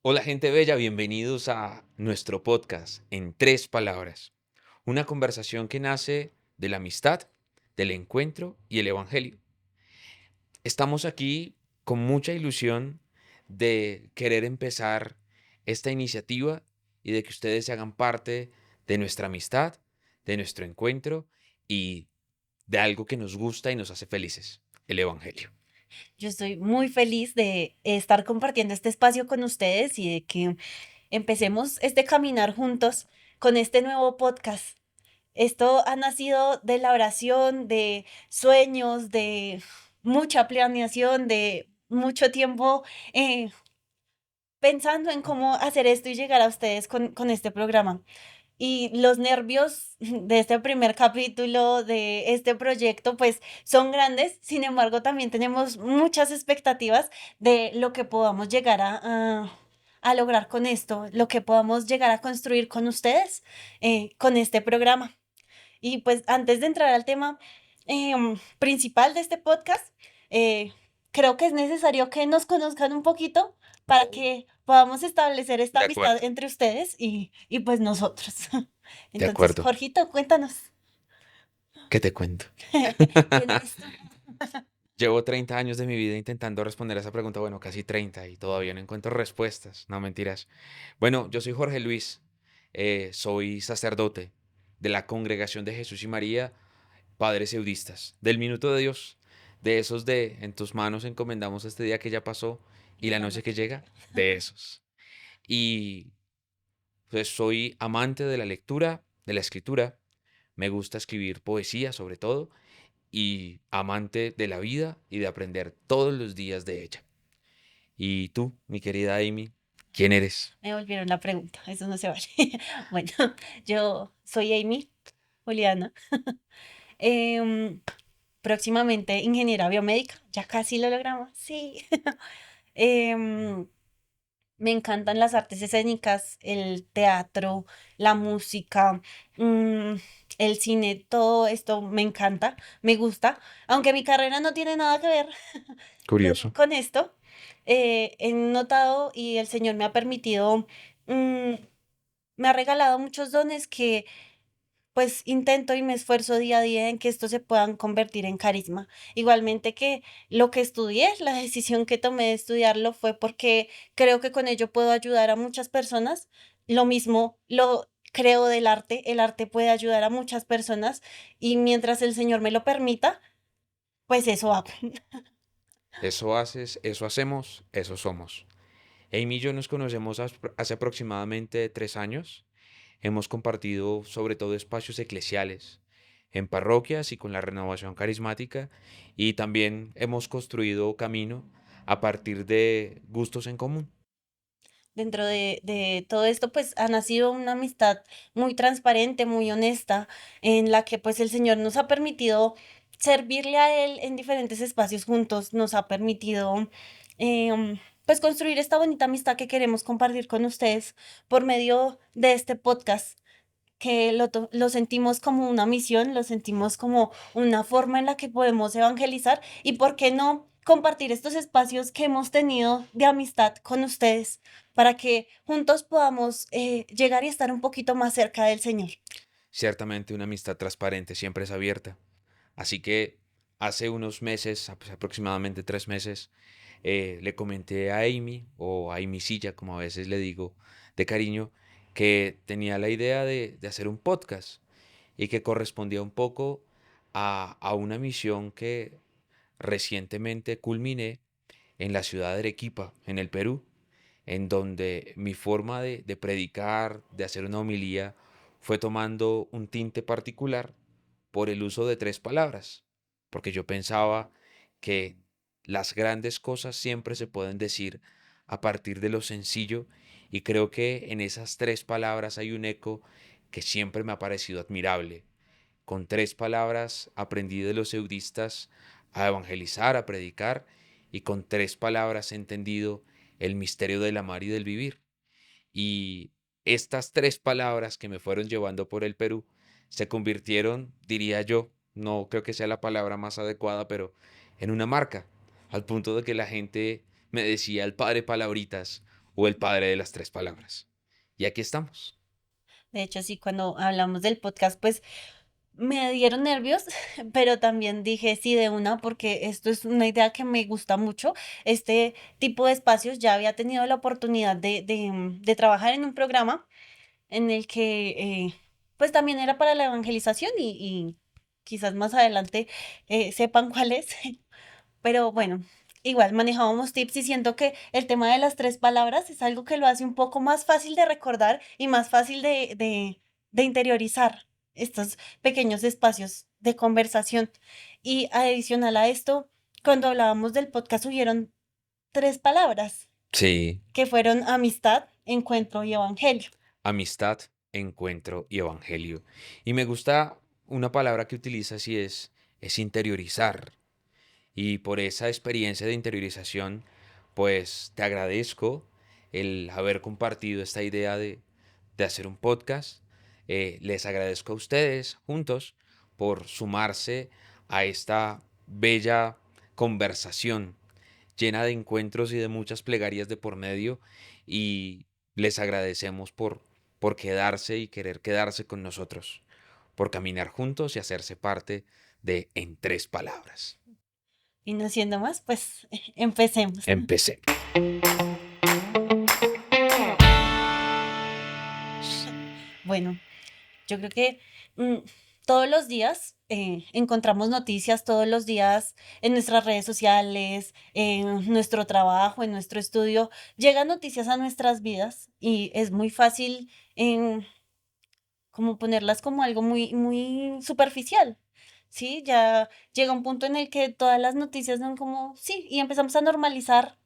Hola gente bella, bienvenidos a nuestro podcast en tres palabras. Una conversación que nace de la amistad, del encuentro y el evangelio. Estamos aquí con mucha ilusión de querer empezar esta iniciativa y de que ustedes se hagan parte de nuestra amistad, de nuestro encuentro y de algo que nos gusta y nos hace felices, el evangelio. Yo estoy muy feliz de estar compartiendo este espacio con ustedes y de que empecemos este caminar juntos con este nuevo podcast. Esto ha nacido de la oración, de sueños, de mucha planeación, de mucho tiempo pensando en cómo hacer esto y llegar a ustedes con este programa. Y los nervios de este primer capítulo de este proyecto, pues son grandes, sin embargo, también tenemos muchas expectativas de lo que podamos llegar a lograr con esto, lo que podamos llegar a construir con ustedes, con este programa. Y pues antes de entrar al tema principal de este podcast, eh, creo que es necesario que nos conozcan un poquito para que podamos establecer esta De amistad acuerdo, entre ustedes y pues nosotros. de Entonces, acuerdo. Jorgito, cuéntanos. ¿Qué te cuento? ¿Quién eres tú? Llevo 30 años de mi vida intentando responder a esa pregunta, bueno, casi 30 y todavía no encuentro respuestas, no mentiras. Bueno, yo soy Jorge Luis, soy sacerdote de la Congregación de Jesús y María, Padres Eudistas, del Minuto de Dios, de esos de en tus manos encomendamos este día que ya pasó y Y la la noche que noche que llega, llega. de esos. Y pues soy amante de la lectura, de la escritura, me gusta escribir poesía sobre todo y amante de la vida y de aprender todos los días de ella. ¿Y tú, mi querida Amy, quién eres? Me volvieron la pregunta, eso no se vale. Bueno, yo soy Amy Juliana, em, próximamente ingeniera biomédica, ya casi lo logramos, sí. Em, Me encantan las artes escénicas, el teatro, la música, mm, el cine, todo esto me encanta, me gusta, aunque mi carrera no tiene nada que ver Curioso. con esto. He notado y el Señor me ha permitido, mm, me ha regalado muchos dones que pues intento y me esfuerzo día a día en que estos se puedan convertir en carisma. Igualmente que lo que estudié, la decisión que tomé de estudiarlo fue porque creo que con ello puedo ayudar a muchas personas. Lo mismo lo creo del arte, el arte puede ayudar a muchas personas y mientras el Señor me lo permita, pues eso hago. Eso haces, eso hacemos, eso somos. Amy y yo nos conocemos hace aproximadamente 3 años. Hemos compartido sobre todo espacios eclesiales, en parroquias y con la renovación carismática, y también hemos construido camino a partir de gustos en común. Dentro de todo esto, pues ha nacido una amistad muy transparente, muy honesta, en la que pues el Señor nos ha permitido servirle a Él en diferentes espacios juntos, nos ha permitido pues construir esta bonita amistad que queremos compartir con ustedes por medio de este podcast que lo sentimos como una misión, lo sentimos como una forma en la que podemos evangelizar y por qué no compartir estos espacios que hemos tenido de amistad con ustedes para que juntos podamos llegar y estar un poquito más cerca del Señor. Ciertamente una amistad transparente siempre es abierta. Así que hace unos meses, aproximadamente 3 meses, le comenté a Amy, o a Amy Silla, como a veces le digo de cariño, que tenía la idea de hacer un podcast y que correspondía un poco a una misión que recientemente culminé en la ciudad de Arequipa, en el Perú, en donde mi forma de predicar, de hacer una homilía, fue tomando un tinte particular por el uso de tres palabras, porque yo pensaba que las grandes cosas siempre se pueden decir a partir de lo sencillo y creo que en esas tres palabras hay un eco que siempre me ha parecido admirable. Con tres palabras aprendí de los eudistas a evangelizar, a predicar, y con tres palabras he entendido el misterio del amar y del vivir. Y estas tres palabras que me fueron llevando por el Perú se convirtieron, diría yo, no creo que sea la palabra más adecuada, pero en una marca, al punto de que la gente me decía el padre Palabritas o el padre de las tres palabras. Y aquí estamos. De hecho, sí, cuando hablamos del podcast, pues me dieron nervios, pero también dije sí de una porque esto es una idea que me gusta mucho. Este tipo de espacios ya había tenido la oportunidad de trabajar en un programa en el que pues también era para la evangelización y quizás más adelante sepan cuál es. Pero bueno, igual manejábamos tips y siento que el tema de las tres palabras es algo que lo hace un poco más fácil de recordar y más fácil de interiorizar estos pequeños espacios de conversación. Y adicional a esto, cuando hablábamos del podcast hubieron tres palabras Sí, que fueron amistad, encuentro y evangelio. amistad, encuentro y evangelio. Y me gusta una palabra que utilizas y es interiorizar. Y por esa experiencia de interiorización, pues te agradezco el haber compartido esta idea de hacer un podcast. Les agradezco a ustedes juntos por sumarse a esta bella conversación llena de encuentros y de muchas plegarias de por medio. Y les agradecemos por quedarse y querer quedarse con nosotros, por caminar juntos y hacerse parte de En Tres Palabras. Y no siendo más, pues empecemos. Empecé. Bueno, yo creo que mm, todos los días encontramos noticias, todos los días en nuestras redes sociales, en nuestro trabajo, en nuestro estudio, llegan noticias a nuestras vidas y es muy fácil como ponerlas como algo muy, muy superficial. Sí, ya llega un punto en el que todas las noticias son como, sí, y empezamos a normalizar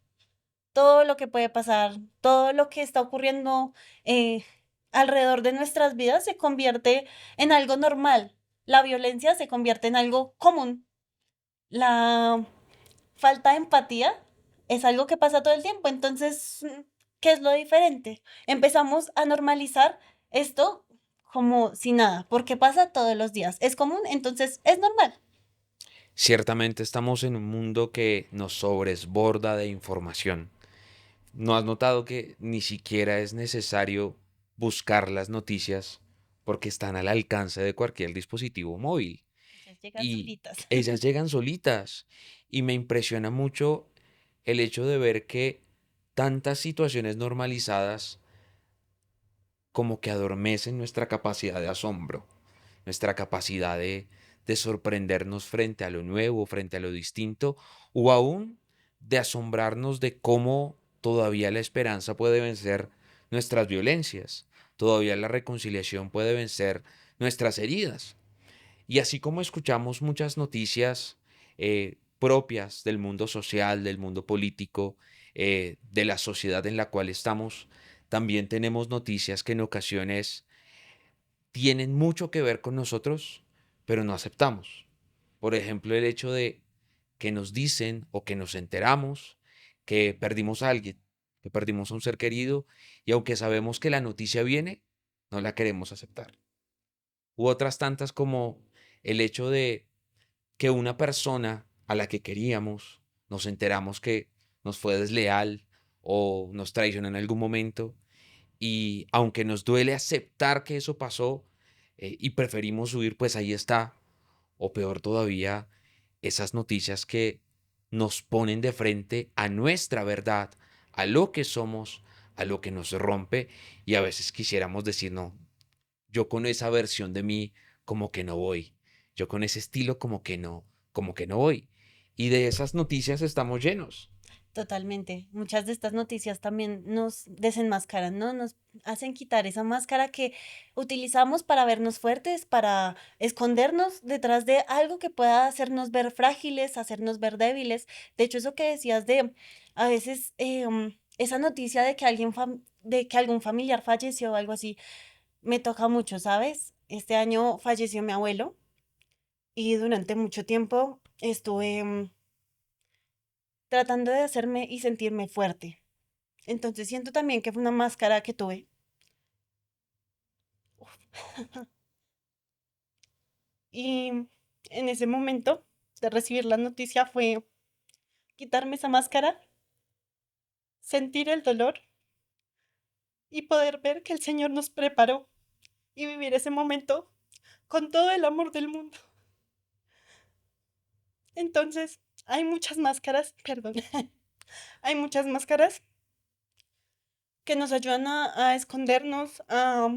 todo lo que puede pasar, todo lo que está ocurriendo eh, alrededor de nuestras vidas se convierte en algo normal. La violencia se convierte en algo común. La falta de empatía es algo que pasa todo el tiempo. Entonces, ¿qué es lo diferente? Empezamos a normalizar esto como si nada, porque pasa todos los días. Es común, entonces es normal. Ciertamente estamos en un mundo que nos sobresborda de información. ¿No has notado que ni siquiera es necesario buscar las noticias porque están al alcance de cualquier dispositivo móvil? Ellas llegan Y solitas. ellas llegan solitas. Y me impresiona mucho el hecho de ver que tantas situaciones normalizadas como que adormecen nuestra capacidad de asombro, nuestra capacidad de sorprendernos frente a lo nuevo, frente a lo distinto, o aún de asombrarnos de cómo todavía la esperanza puede vencer nuestras violencias, todavía la reconciliación puede vencer nuestras heridas. Y así como escuchamos muchas noticias propias del mundo social, del mundo político, de la sociedad en la cual estamos, también tenemos noticias que en ocasiones tienen mucho que ver con nosotros, pero no aceptamos. Por ejemplo, el hecho de que nos dicen o que nos enteramos que perdimos a alguien, que perdimos a un ser querido, y aunque sabemos que la noticia viene, no la queremos aceptar. U otras tantas como el hecho de que una persona a la que queríamos, nos enteramos que nos fue desleal o nos traicionó en algún momento, y aunque nos duele aceptar que eso pasó y preferimos huir, pues ahí está. O peor todavía, esas noticias que nos ponen de frente a nuestra verdad, a lo que somos, a lo que nos rompe, y a veces quisiéramos decir, no, yo con esa versión de mí como que no voy, yo con ese estilo como que no voy. Y de esas noticias estamos llenos. Totalmente. Muchas de estas noticias también nos desenmascaran, ¿no? Nos hacen quitar esa máscara que utilizamos para vernos fuertes, para escondernos detrás de algo que pueda hacernos ver frágiles, hacernos ver débiles. De hecho, eso que decías de a veces esa noticia de que de que algún familiar falleció o algo así, me toca mucho, ¿sabes? Este año falleció mi abuelo y durante mucho tiempo estuve tratando de hacerme y sentirme fuerte. Entonces siento también que fue una máscara que tuve. Y en ese momento de recibir la noticia fue quitarme esa máscara, sentir el dolor y poder ver que el Señor nos preparó y vivir ese momento con todo el amor del mundo. Entonces, hay muchas máscaras, perdón, hay muchas máscaras que nos ayudan a escondernos, a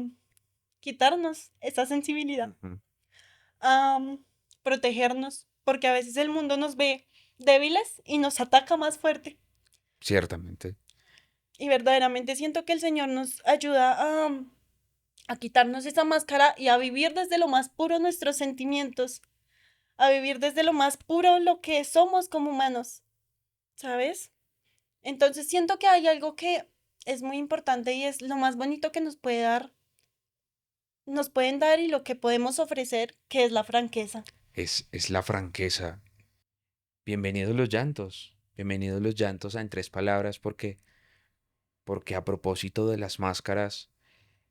quitarnos esa sensibilidad, Ujú. a protegernos, porque a veces el mundo nos ve débiles y nos ataca más fuerte. Ciertamente. Y verdaderamente siento que el Señor nos ayuda a quitarnos esa máscara y a vivir desde lo más puro nuestros sentimientos, a vivir desde lo más puro lo que somos como humanos, ¿sabes? Entonces siento que hay algo que es muy importante y es lo más bonito que nos pueden dar y lo que podemos ofrecer, que es la franqueza. Es la franqueza. Bienvenidos los llantos. Bienvenidos los llantos a En Tres Palabras porque a propósito de las máscaras,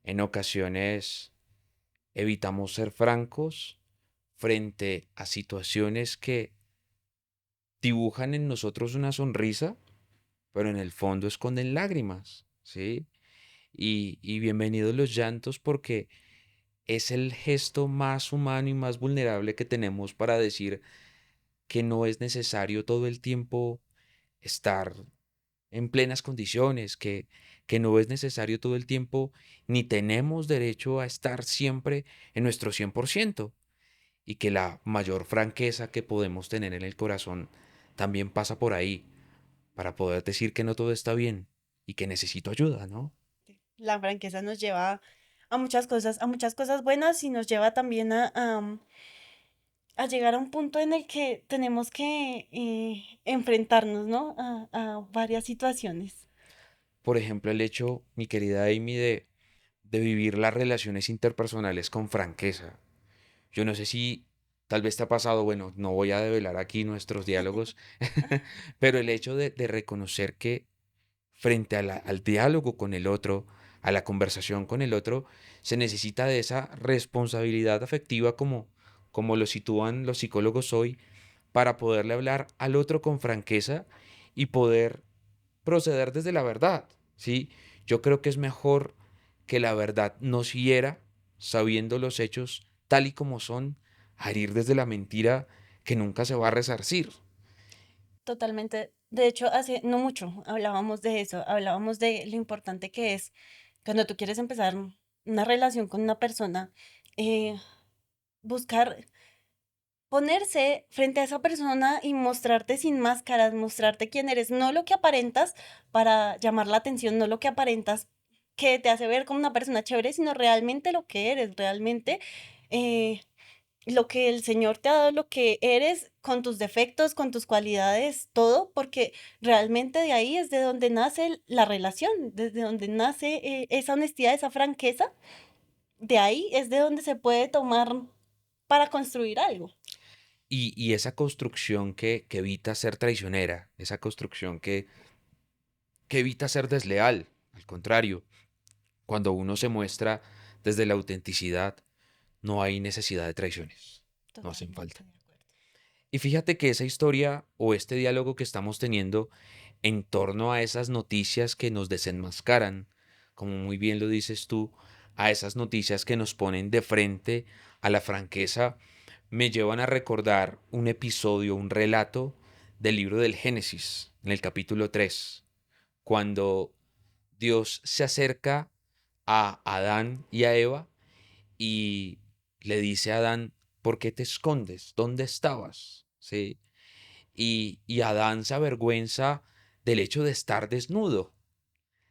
en ocasiones evitamos ser francos frente a situaciones que dibujan en nosotros una sonrisa, pero en el fondo esconden lágrimas, ¿sí? Y bienvenidos los llantos porque es el gesto más humano y más vulnerable que tenemos para decir que no es necesario todo el tiempo estar en plenas condiciones, que no es necesario todo el tiempo, ni tenemos derecho a estar siempre en nuestro 100%, y que la mayor franqueza que podemos tener en el corazón también pasa por ahí, para poder decir que no todo está bien y que necesito ayuda, ¿no? La franqueza nos lleva a muchas cosas buenas y nos lleva también a llegar a un punto en el que tenemos que enfrentarnos, ¿no? A varias situaciones. Por ejemplo, el hecho, mi querida Amy, de vivir las relaciones interpersonales con franqueza. Yo no sé si tal vez te ha pasado, bueno, no voy a develar aquí nuestros diálogos, pero el hecho de reconocer que frente al diálogo con el otro, a la conversación con el otro, se necesita de esa responsabilidad afectiva como lo sitúan los psicólogos hoy, para poderle hablar al otro con franqueza y poder proceder desde la verdad, ¿sí? Yo creo que es mejor que la verdad nos hiera sabiendo los hechos tal y como son, a herir desde la mentira que nunca se va a resarcir. Totalmente. De hecho, hace no mucho hablábamos de eso, hablábamos de lo importante que es cuando tú quieres empezar una relación con una persona, eh, buscar ponerse frente a esa persona y mostrarte sin máscaras, mostrarte quién eres, no lo que aparentas para llamar la atención, no lo que aparentas que te hace ver como una persona chévere, sino realmente lo que eres, realmente eh, lo que el Señor te ha dado, lo que eres con tus defectos, con tus cualidades, todo, porque realmente de ahí es de donde nace la relación, desde donde nace esa honestidad, esa franqueza, de ahí es de donde se puede tomar para construir algo. Y esa construcción que evita ser traicionera, esa construcción que evita ser desleal, al contrario, cuando uno se muestra desde la autenticidad, no hay necesidad de traiciones, no hacen Totalmente falta. de acuerdo. Y fíjate que esa historia o este diálogo que estamos teniendo en torno a esas noticias que nos desenmascaran, como muy bien lo dices tú, a esas noticias que nos ponen de frente a la franqueza, me llevan a recordar un episodio, un relato del libro del Génesis, en el capítulo 3, cuando Dios se acerca a Adán y a Eva y le dice a Adán, ¿por qué te escondes? ¿Dónde estabas? ¿Sí? Y Adán se avergüenza del hecho de estar desnudo.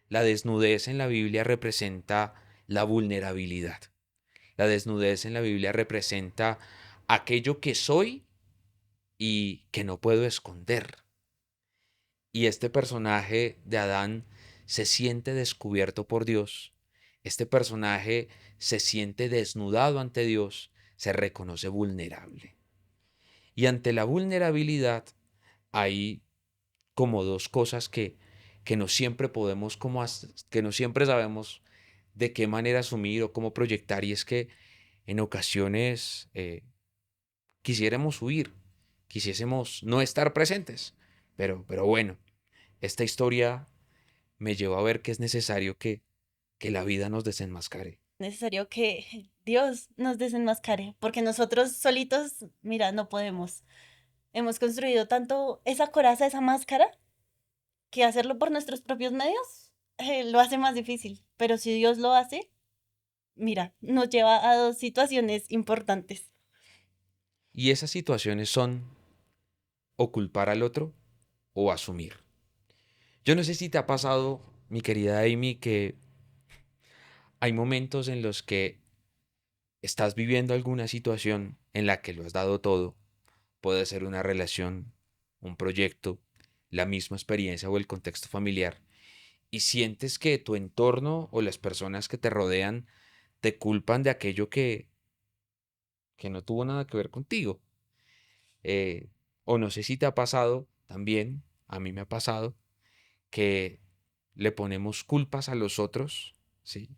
La desnudez en la Biblia representa la vulnerabilidad. La desnudez en la Biblia representa aquello que soy y que no puedo esconder. Y este personaje de Adán se siente descubierto por Dios. Este personaje se siente desnudado ante Dios, se reconoce vulnerable. Y ante la vulnerabilidad hay como dos cosas que no siempre podemos, que no siempre sabemos de qué manera asumir o cómo proyectar. Y es que en ocasiones quisiéramos huir, quisiésemos no estar presentes. Pero bueno, esta historia me llevó a ver que es necesario que que la vida nos desenmascare. Necesario que Dios nos desenmascare, porque nosotros solitos, mira, no podemos. Hemos construido tanto esa coraza, esa máscara, que hacerlo por nuestros propios medios lo hace más difícil. Pero si Dios lo hace, mira, nos lleva a dos situaciones importantes. Y esas situaciones son o culpar al otro o asumir. Yo no sé si te ha pasado, mi querida Amy, que hay momentos en los que estás viviendo alguna situación en la que lo has dado todo. Puede ser una relación, un proyecto, la misma experiencia o el contexto familiar. Y sientes que tu entorno o las personas que te rodean te culpan de aquello que no tuvo nada que ver contigo. Eh, o no sé si te ha pasado también, a mí me ha pasado, que le ponemos culpas a los otros, ¿sí?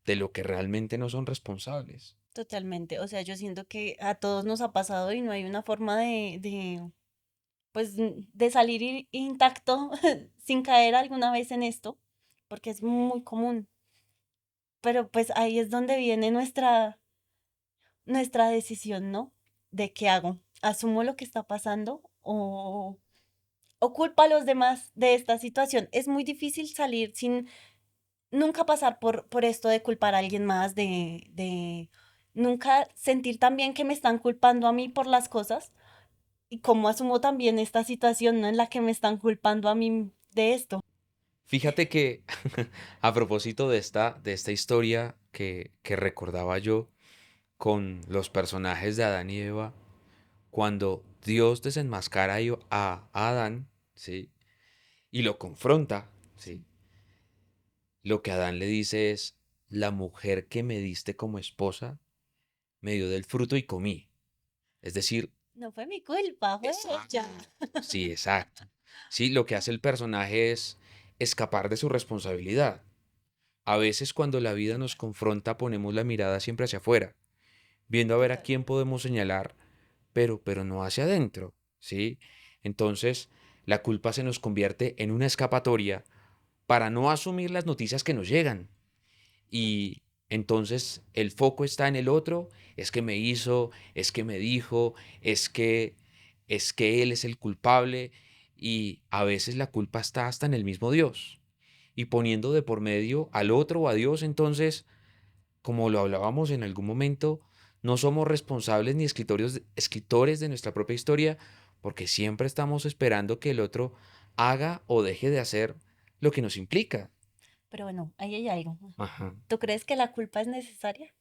De lo que realmente no son responsables. Totalmente. O sea, yo siento que a todos nos ha pasado y no hay una forma pues, de salir intacto sin caer alguna vez en esto, porque es muy común. Pero pues ahí es donde viene nuestra decisión, ¿no? De qué hago. ¿Asumo lo que está pasando o culpa a los demás de esta situación? Es muy difícil salir sin nunca pasar por esto de culpar a alguien más, de nunca sentir también que me están culpando a mí por las cosas y cómo asumo también esta situación, ¿no? En la que me están culpando a mí de esto. Fíjate que a propósito de esta historia que recordaba yo con los personajes de Adán y Eva, cuando Dios desenmascara a Adán, ¿sí? Y lo confronta, ¿sí? Lo que Adán le dice es, la mujer que me diste como esposa me dio del fruto y comí. Es decir, No fue mi culpa, fue exacto. ella. Sí, exacto. Sí, lo que hace el personaje es escapar de su responsabilidad. A veces cuando la vida nos confronta ponemos la mirada siempre hacia afuera, viendo a ver a Total. quién podemos señalar, pero no hacia adentro, ¿sí? Entonces, la culpa se nos convierte en una escapatoria para no asumir las noticias que nos llegan. Y entonces el foco está en el otro, es que me hizo, es que me dijo, es que es que él es el culpable y a veces la culpa está hasta en el mismo Dios. Y poniendo de por medio al otro o a Dios, entonces, como lo hablábamos en algún momento, no somos responsables ni escritores de nuestra propia historia, porque siempre estamos esperando que el otro haga o deje de hacer lo que nos implica. Pero bueno, ahí hay algo. Ajá. ¿Tú crees que la culpa es necesaria?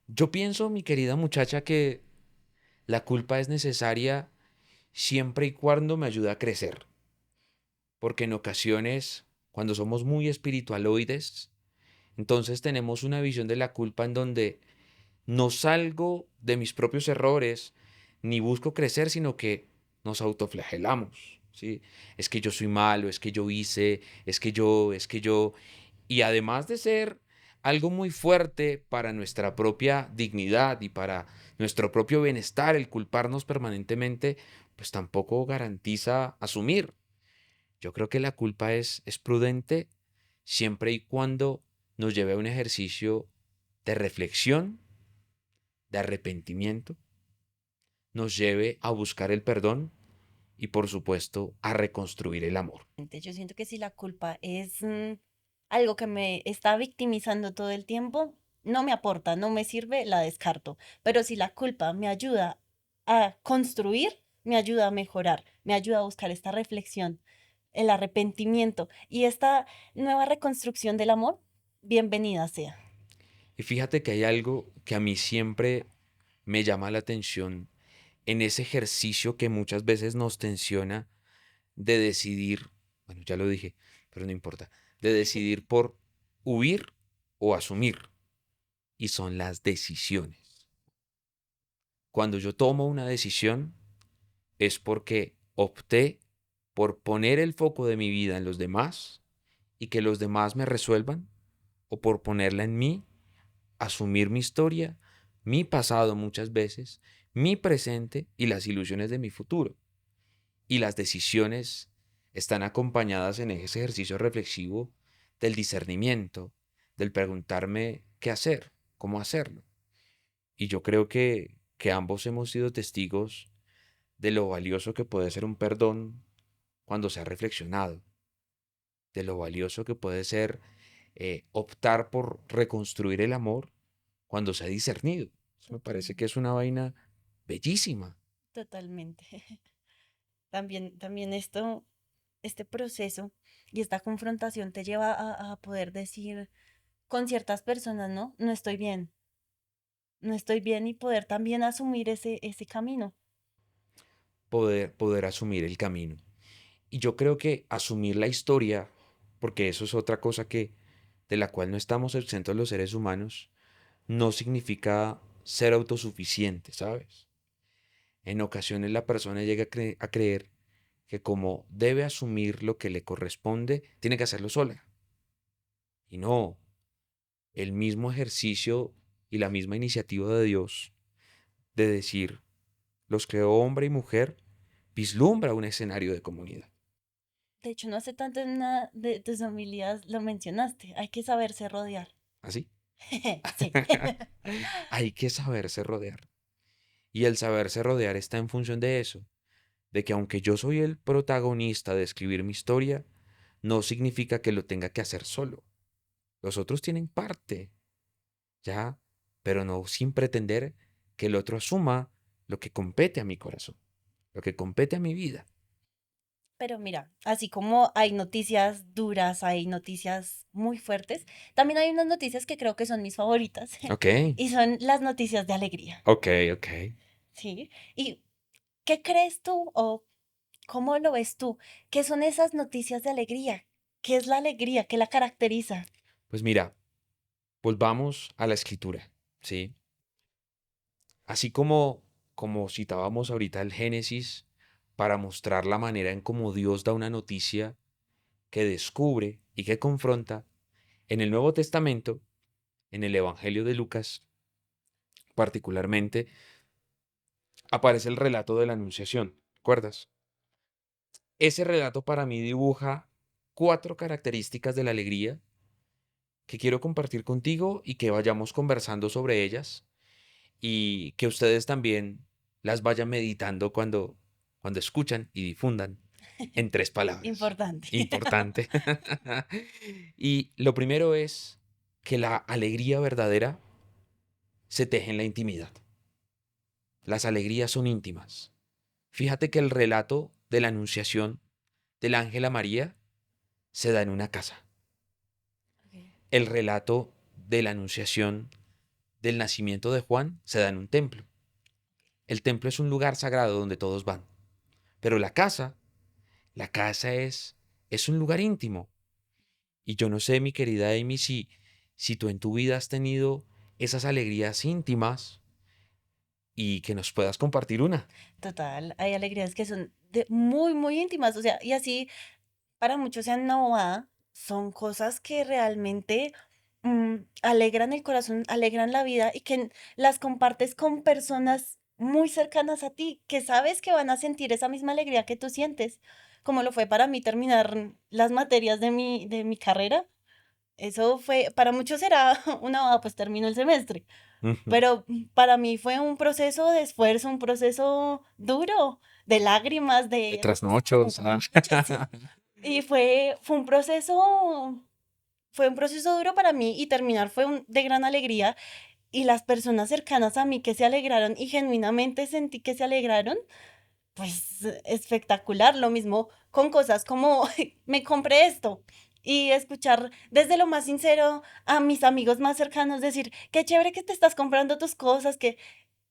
Yo pienso, mi querida muchacha, que la culpa es necesaria siempre y cuando me ayuda a crecer, porque en ocasiones, cuando somos muy espiritualoides, entonces tenemos una visión de la culpa en donde no salgo de mis propios errores, ni busco crecer, sino que nos autoflagelamos, ¿sí? Es que yo soy malo, es que yo hice, es que yo, y además de ser algo muy fuerte para nuestra propia dignidad y para nuestro propio bienestar, el culparnos permanentemente, pues tampoco garantiza asumir. Yo creo que la culpa es prudente siempre y cuando nos lleve a un ejercicio de reflexión, de arrepentimiento, nos lleve a buscar el perdón y por supuesto a reconstruir el amor. Yo siento que si la culpa es algo que me está victimizando todo el tiempo, no me aporta, no me sirve, la descarto. Pero si la culpa me ayuda a construir, me ayuda a mejorar, me ayuda a buscar esta reflexión, el arrepentimiento y esta nueva reconstrucción del amor, bienvenida sea. Y fíjate que hay algo que a mí siempre me llama la atención en ese ejercicio que muchas veces nos tensiona de decidir, bueno, ya lo dije, pero no importa, de decidir por huir o asumir, y son las decisiones. Cuando yo tomo una decisión es porque opté por poner el foco de mi vida en los demás y que los demás me resuelvan, o por ponerla en mí, asumir mi historia, mi pasado muchas veces, mi presente y las ilusiones de mi futuro. Y las decisiones están acompañadas en ese ejercicio reflexivo del discernimiento, del preguntarme qué hacer, cómo hacerlo. Y yo creo que ambos hemos sido testigos de lo valioso que puede ser un perdón cuando se ha reflexionado, de lo valioso que puede ser optar por reconstruir el amor cuando se ha discernido. Eso me parece que Totalmente. es una vaina bellísima. Totalmente. También este proceso y esta confrontación te lleva a poder decir con ciertas personas, ¿no? No estoy bien, no estoy bien y poder también asumir ese camino. Poder asumir el camino. Y yo creo que asumir la historia, porque eso es otra cosa de la cual no estamos exentos los seres humanos, no significa ser autosuficiente, ¿sabes? En ocasiones la persona llega a creer que como debe asumir lo que le corresponde, tiene que hacerlo sola. Y no, el mismo ejercicio y la misma iniciativa de Dios de decir, los creó hombre y mujer, vislumbra un escenario de comunidad. De hecho, no hace tanto en una de tus homilías lo mencionaste, hay que saberse rodear. ¿Así? Sí. Hay que saberse rodear. Y el saberse rodear está en función de eso, de que aunque yo soy el protagonista de escribir mi historia, no significa que lo tenga que hacer solo. Los otros tienen parte, ya, pero no sin pretender que el otro asuma lo que compete a mi corazón, lo que compete a mi vida. Pero mira, así como hay noticias duras, hay noticias muy fuertes, también hay unas noticias que creo que son mis favoritas Ok, y son las noticias de alegría, ok, ok. ¿sí? ¿Y qué crees tú o cómo lo ves tú? ¿Qué son esas noticias de alegría? ¿Qué es la alegría? ¿Qué la caracteriza? Pues mira, volvamos a la escritura, ¿sí? Así como citábamos ahorita el Génesis para mostrar la manera en cómo Dios da una noticia que descubre y que confronta, en el Nuevo Testamento, en el Evangelio de Lucas particularmente, aparece el relato de la Anunciación. ¿Recuerdas? Ese relato para mí dibuja 4 características de la alegría que quiero compartir contigo y que vayamos conversando sobre ellas y que ustedes también las vayan meditando cuando escuchan y difundan en 3 palabras. Importante. Importante. Y lo primero es que la alegría verdadera se teje en la intimidad. Las alegrías son íntimas. Fíjate que el relato de la anunciación del ángel a María se da en una casa. Ok. El relato de la anunciación del nacimiento de Juan se da en un templo. El templo es un lugar sagrado donde todos van. Pero la casa es un lugar íntimo. Y yo no sé, mi querida Amy, si tú en tu vida has tenido esas alegrías íntimas y que nos puedas compartir una. Total, hay alegrías que son muy, muy íntimas, o sea, y así para muchos sean una bobada, son cosas que realmente alegran el corazón, alegran la vida y que las compartes con personas muy cercanas a ti, que sabes que van a sentir esa misma alegría que tú sientes, como lo fue para mí terminar las materias de mi carrera. Eso fue, para muchos era una bobada, pues terminó el semestre, Ujú. pero para mí fue un proceso de esfuerzo, un proceso duro, de lágrimas, De de trasnochos. Ah. muchísimo. Y fue un proceso duro para mí y terminar fue de gran alegría. Y las personas cercanas a mí que se alegraron y genuinamente sentí que se alegraron, pues espectacular. Lo mismo con cosas como me compré esto y escuchar desde lo más sincero a mis amigos más cercanos decir, qué chévere que te estás comprando tus cosas, que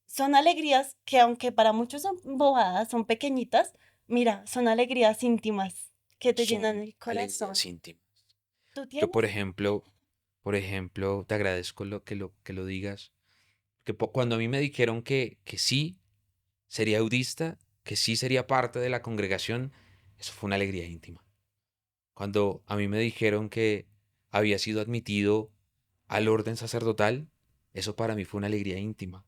son alegrías que aunque para muchos son bobadas, son pequeñitas, mira, son alegrías íntimas que te llenan Son el corazón. alegrías íntimas. ¿Tú Yo, tienes? por ejemplo, te agradezco lo digas. Que cuando a mí me dijeron que sí sería audista, que sí sería parte de la congregación, eso fue una alegría íntima. Cuando a mí me dijeron que había sido admitido al orden sacerdotal, eso para mí fue una alegría íntima,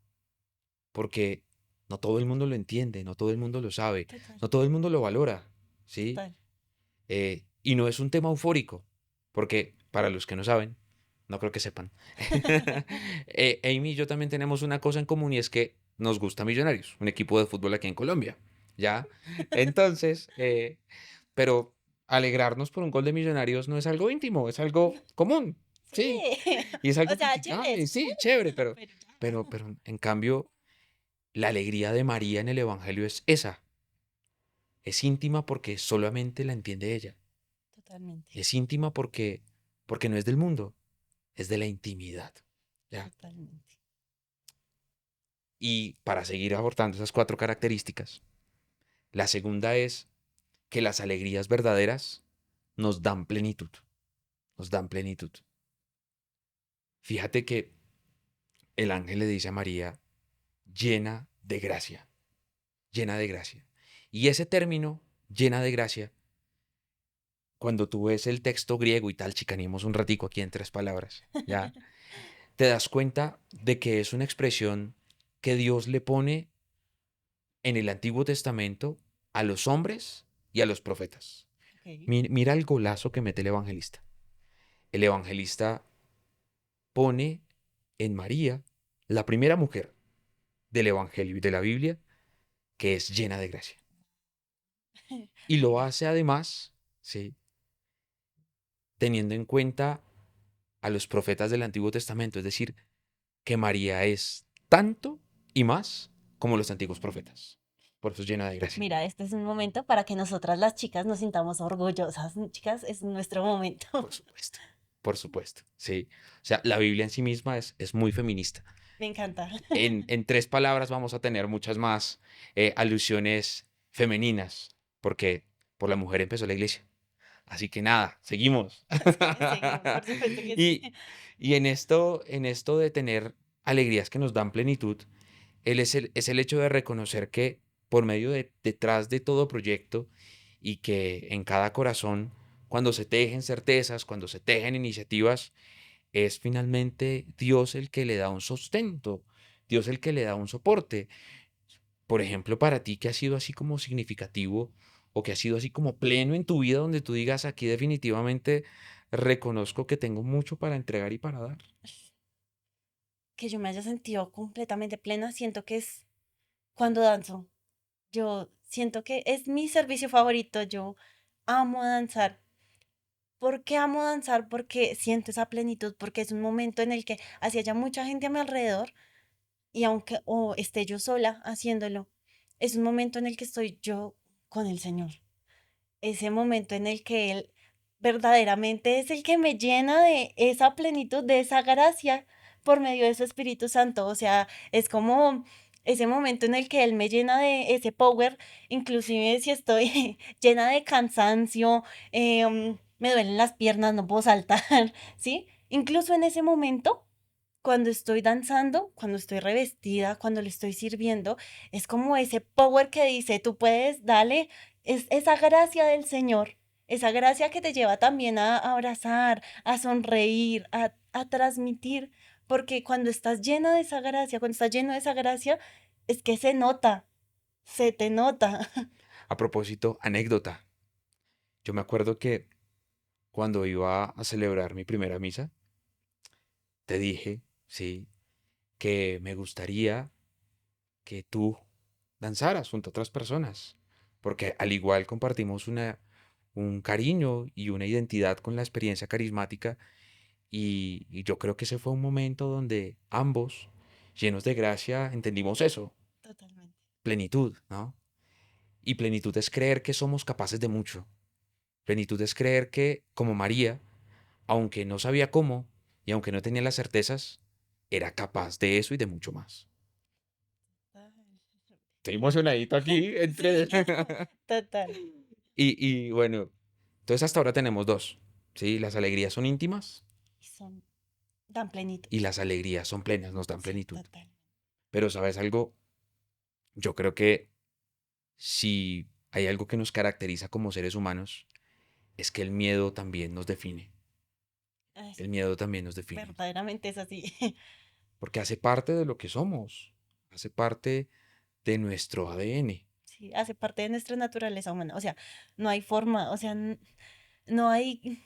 porque no todo el mundo lo entiende, no todo el mundo lo sabe, Total, no todo el mundo lo valora, ¿sí? total. Y no es un tema eufórico, porque para los que no saben, no creo que sepan. Amy y yo también tenemos una cosa en común y es que nos gusta Millonarios, un equipo de fútbol aquí en Colombia, ¿ya? Entonces, pero alegrarnos por un gol de Millonarios no es algo íntimo, es algo común, sí, Sí, y es o algo sea, chévere, criticable, es sí, cool, chévere, pero, pero ya. pero, pero en cambio, la alegría de María en el Evangelio es esa, es íntima porque solamente la entiende ella, Totalmente, es íntima porque no es del mundo, es de la intimidad, ¿ya? totalmente. Y para seguir abordando esas cuatro características, la segunda es que las alegrías verdaderas nos dan plenitud, nos dan plenitud. Fíjate que el ángel le dice a María, llena de gracia, llena de gracia. Y ese término, llena de gracia, cuando tú ves el texto griego y tal, chicaneemos un ratico aquí en tres palabras, ¿ya? Te das cuenta de que es una expresión que Dios le pone en el Antiguo Testamento a los hombres y a los profetas. Ok. Mira el golazo que mete el evangelista. El evangelista pone en María la primera mujer del Evangelio y de la Biblia que es llena de gracia. Y lo Mira, hace además, ¿sí? Teniendo en cuenta a los profetas del Antiguo Testamento, es decir, que María es tanto y más como los antiguos profetas. Por eso es llena de gracia. mira, este es un momento para que nosotras las chicas nos sintamos orgullosas. Chicas, es nuestro momento. Por supuesto. Por supuesto. Sí. O sea, la Biblia en sí misma es muy feminista. Me encanta. En tres palabras vamos a tener muchas más alusiones femeninas, porque por la mujer empezó la iglesia. Así que nada, seguimos. Sí, seguimos, por supuesto que sí. Y, y en esto de tener alegrías que nos dan plenitud, es el hecho de reconocer que por medio detrás de todo proyecto y que en cada corazón, cuando se tejen certezas, cuando se tejen iniciativas, es finalmente Dios el que le da un sustento, Dios el que le da un soporte. Por ejemplo, para ti que ha sido así como significativo o que ha sido así como pleno en tu vida, donde tú digas, aquí definitivamente reconozco que tengo mucho para entregar y para dar. Que yo me haya sentido completamente plena, siento que es cuando danzo. Yo siento que es mi servicio favorito. Yo amo danzar. ¿Por qué amo danzar? Porque siento esa plenitud, porque es un momento en el que así haya mucha gente a mi alrededor y aunque o esté yo sola haciéndolo, es un momento en el que estoy yo con el Señor. Ese momento en el que Él verdaderamente es el que me llena de esa plenitud, de esa gracia por medio de su Espíritu Santo. O sea, es como ese momento en el que Él me llena de ese power, inclusive si estoy llena de cansancio, me duelen las piernas, no puedo saltar, ¿sí? Incluso en ese momento cuando estoy danzando, cuando estoy revestida, cuando le estoy sirviendo, es como ese power que dice, tú puedes, dale, es esa gracia del Señor, esa gracia que te lleva también a abrazar, a sonreír, a transmitir, porque cuando estás llena de esa gracia, cuando estás lleno de esa gracia, es que se nota, se te nota. A propósito, anécdota. Yo me acuerdo que cuando iba a celebrar mi primera misa, te dije, sí, que me gustaría que tú danzaras junto a otras personas, porque al igual compartimos un cariño y una identidad con la experiencia carismática y yo creo que ese fue un momento donde ambos, llenos de gracia, entendimos eso, Totalmente. plenitud, ¿no? Y plenitud es creer que somos capaces de mucho. Plenitud es creer que, como María, aunque no sabía cómo y aunque no tenía las certezas, era capaz de eso y de mucho más. Estoy emocionadito aquí entre... Sí, total. y bueno, entonces hasta ahora tenemos dos, ¿sí? Las alegrías son íntimas Y son tan plenitud. y las alegrías son plenas, nos dan Sí, plenitud. total. Pero ¿sabes algo? Yo creo que si hay algo que nos caracteriza como seres humanos, es que el miedo también nos define. Ay, El miedo también nos define. verdaderamente es así. Porque hace parte de lo que somos, hace parte de nuestro ADN. Sí, hace parte de nuestra naturaleza humana. O sea, no hay forma, o sea, no hay.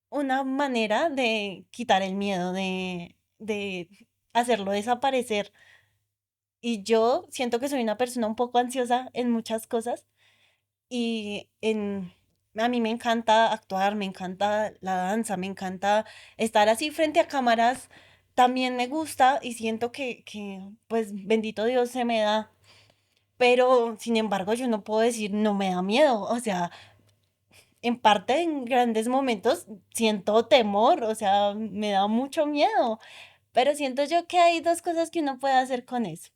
una manera de quitar el miedo, de hacerlo desaparecer. Y yo siento que soy una persona un poco ansiosa en muchas cosas y a mí me encanta actuar, me encanta la danza, me encanta estar así frente a cámaras. También me gusta y siento pues bendito Dios se me da. Pero, sin embargo, yo no puedo decir no me da miedo. O sea, en parte, en grandes momentos, siento temor, o sea, me da mucho miedo. Pero siento yo que hay dos cosas que uno puede hacer con eso.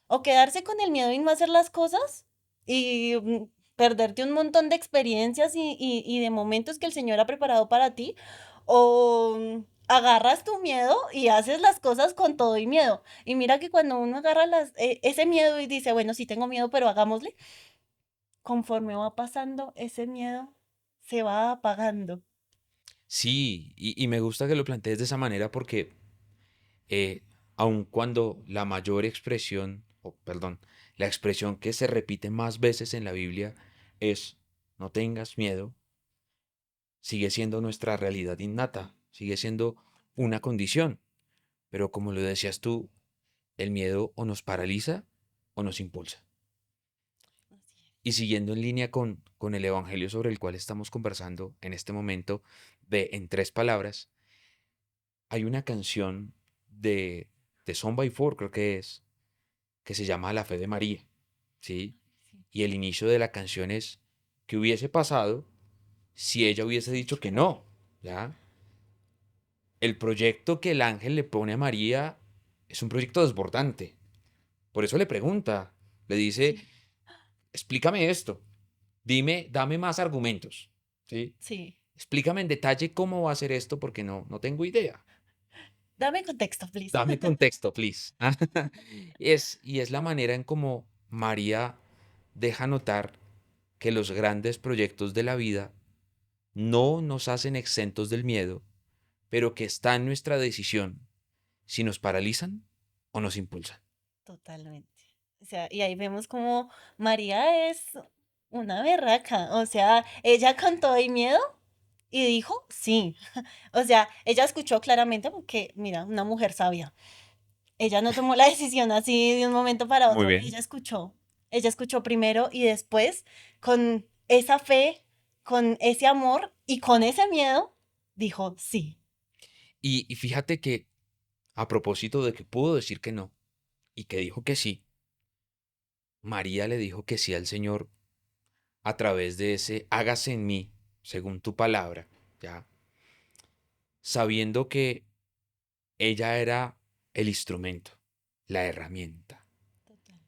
O quedarse con el miedo y no hacer las cosas y perderte un montón de experiencias y de momentos que el Señor ha preparado para ti. O agarras tu miedo y haces las cosas con todo y miedo. Y mira que cuando uno agarra ese miedo y dice, bueno, sí tengo miedo, pero hagámosle, conforme va pasando, ese miedo se va apagando. Sí, y me gusta que lo plantees de esa manera porque eh, aun cuando la mayor expresión, o perdón, la expresión que se repite más veces en la Biblia es no tengas miedo, sigue siendo nuestra realidad innata, sigue siendo una condición, pero como lo decías tú, el miedo o nos paraliza o nos impulsa. Así Y siguiendo en línea con el Evangelio sobre el cual estamos conversando en este momento, de En tres palabras, hay una canción de Son by Four, creo que se llama La fe de María, ¿sí? sí. Y el inicio de la canción es, ¿qué hubiese pasado si ella hubiese dicho que no? ¿Ya? El proyecto que el ángel le pone a María es un proyecto desbordante. Por eso le pregunta, le dice, Sí, explícame esto, dime, dame más argumentos, ¿sí? sí. Explícame en detalle cómo va a ser esto porque no tengo idea. Dame contexto, please. Dame contexto, please. Y es la manera en cómo María deja notar que los grandes proyectos de la vida no nos hacen exentos del miedo, pero que está en nuestra decisión si nos paralizan o nos impulsan. Totalmente. O sea, y ahí vemos como María es una berraca. O sea, ella con todo y miedo y dijo sí. O sea, ella escuchó claramente porque, mira, una mujer sabia. Ella no tomó la decisión así de un momento para Muy otro. bien. Ella escuchó. Ella escuchó primero y después, con esa fe, con ese amor y con ese miedo, dijo sí. Y fíjate que a propósito de que pudo decir que no y que dijo que sí, María le dijo que sí al Señor a través de ese hágase en mí, según tu palabra, ¿ya? Sabiendo que ella era el instrumento, la herramienta, Total.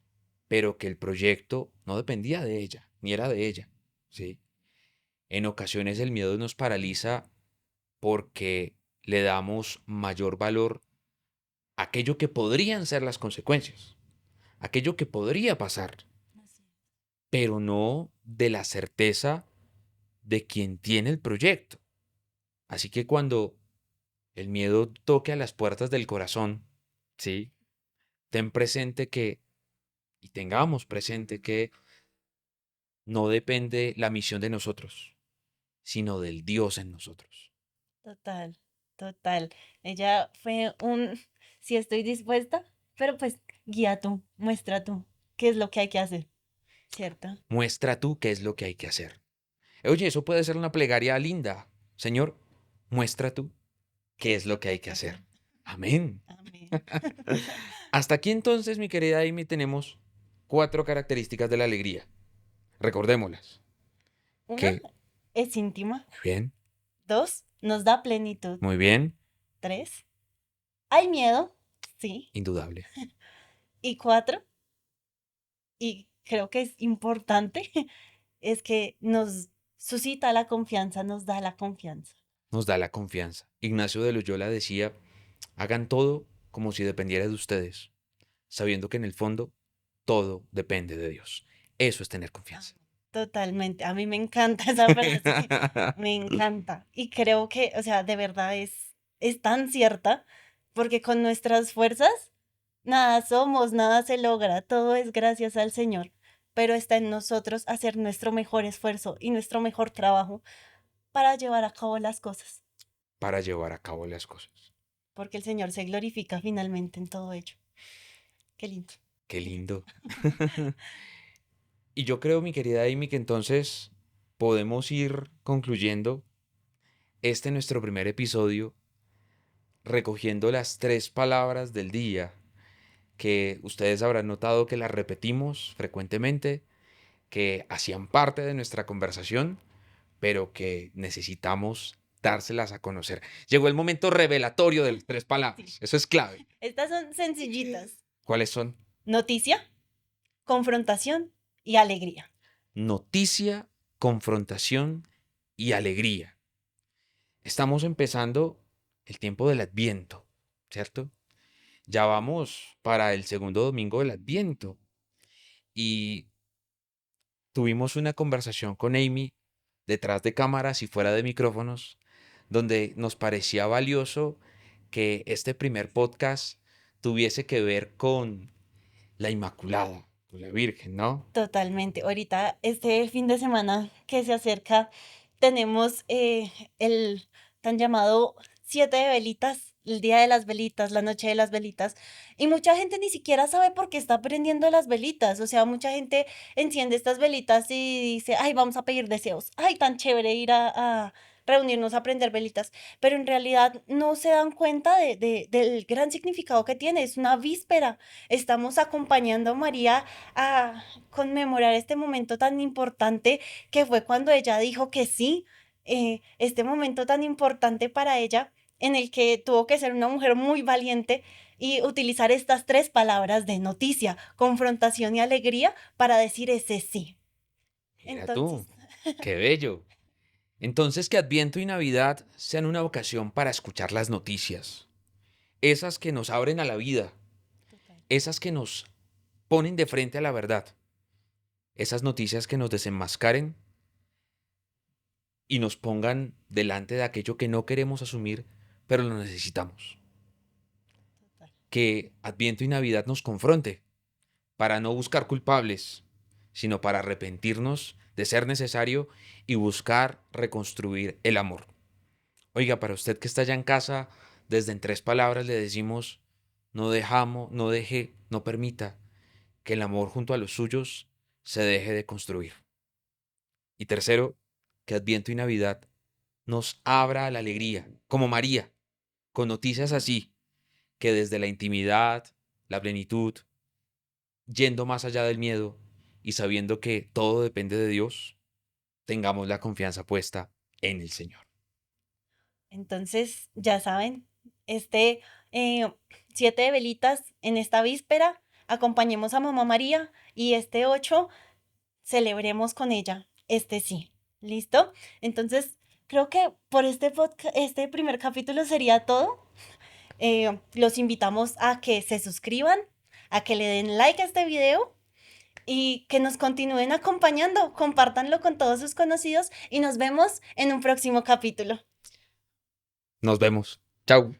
pero que el proyecto no dependía de ella, ni era de ella, ¿sí? En ocasiones el miedo nos paraliza porque le damos mayor valor a aquello que podrían ser las consecuencias, aquello que podría pasar, Así es. pero no de la certeza de quien tiene el proyecto. Así que cuando el miedo toque a las puertas del corazón, ¿sí? Ten presente que, y tengamos presente que no depende la misión de nosotros, sino del Dios en nosotros. Total, total. Ella fue sí estoy dispuesta, pero pues guía tú, muestra tú, qué es lo que hay que hacer, ¿cierto? Muestra tú qué es lo que hay que hacer. Oye, eso puede ser una plegaria linda. Señor, muestra tú ¿Qué qué es es lo lo que que hay hay que que hacer? hacer. Amén. Amén. Hasta aquí entonces, mi querida Amy, tenemos cuatro características de la alegría. Recordémoslas. Una, Que, es íntima. muy bien, Dos, nos da plenitud. muy bien, Tres, hay miedo, sí. indudable. Y cuatro, y creo que es importante, es que nos suscita la confianza, nos da la confianza. Nos da la confianza. Ignacio de Loyola decía, hagan todo como si dependiera de ustedes, sabiendo que en el fondo todo depende de Dios. Eso es tener Ah, confianza. totalmente. A mí me encanta esa frase. Me encanta. Y creo que, o sea, de verdad es tan cierta, porque con nuestras fuerzas nada somos, nada se logra, todo es gracias al Señor. Pero está en nosotros hacer nuestro mejor esfuerzo y nuestro mejor trabajo para llevar a cabo las cosas. para llevar a cabo las cosas. Porque el Señor se glorifica finalmente en todo ello. Qué lindo. Qué lindo. Y yo creo, mi querida Amy, que entonces podemos ir concluyendo este nuestro primer episodio recogiendo las 3 palabras del día que ustedes habrán notado que las repetimos frecuentemente, que hacían parte de nuestra conversación, pero que necesitamos dárselas a conocer. Llegó el momento revelatorio de las 3 palabras. Sí. Eso es clave. Estas son sencillitas. ¿Cuáles son? Noticia, confrontación y alegría. Noticia, confrontación y alegría. Estamos empezando el tiempo del Adviento, ¿cierto? Ya vamos para el segundo domingo del Adviento y tuvimos una conversación con Amy detrás de cámaras y fuera de micrófonos, donde nos parecía valioso que este primer podcast tuviese que ver con la Inmaculada, con la Virgen, ¿no? Totalmente. Ahorita, este fin de semana que se acerca, tenemos el tan llamado 7 de velitas, el día de las velitas, la noche de las velitas, y mucha gente ni siquiera sabe por qué está prendiendo las velitas. O sea, mucha gente enciende estas velitas y dice, ay, vamos a pedir deseos, ay, tan chévere ir a reunirnos a prender velitas, pero en realidad no se dan cuenta del gran significado que tiene. Es una víspera. Estamos acompañando a María a conmemorar este momento tan importante que fue cuando ella dijo que sí, este momento tan importante para ella en el que tuvo que ser una mujer muy valiente y utilizar estas 3 palabras de noticia, confrontación y alegría para decir ese sí. Mira Entonces, tú, qué bello. Entonces que Adviento y Navidad sean una ocasión para escuchar las noticias, esas que nos abren a la vida, total. esas que nos ponen de frente a la verdad, esas noticias que nos desenmascaren y nos pongan delante de aquello que no queremos asumir, pero lo necesitamos. Total. Que Adviento y Navidad nos confronte para no buscar culpables, sino para arrepentirnos de ser necesario y buscar reconstruir el amor. Oiga, para usted que está allá en casa, desde en 3 palabras le decimos, no dejamos, no deje, no permita que el amor junto a los suyos se deje de construir. Y tercero, que Adviento y Navidad nos abra a la alegría, como María, con noticias así, que desde la intimidad, la plenitud, yendo más allá del miedo y sabiendo que todo depende de Dios, tengamos la confianza puesta en el Señor. Entonces, ya saben, este eh, 7 velitas en esta víspera, acompañemos a Mamá María y este 8 celebremos con ella este sí. ¿Listo? Entonces, creo que por este primer capítulo sería todo. Los invitamos a que se suscriban, a que le den like a este video y que nos continúen acompañando. Compártanlo con todos sus conocidos y nos vemos en un próximo capítulo. Nos vemos. Chao.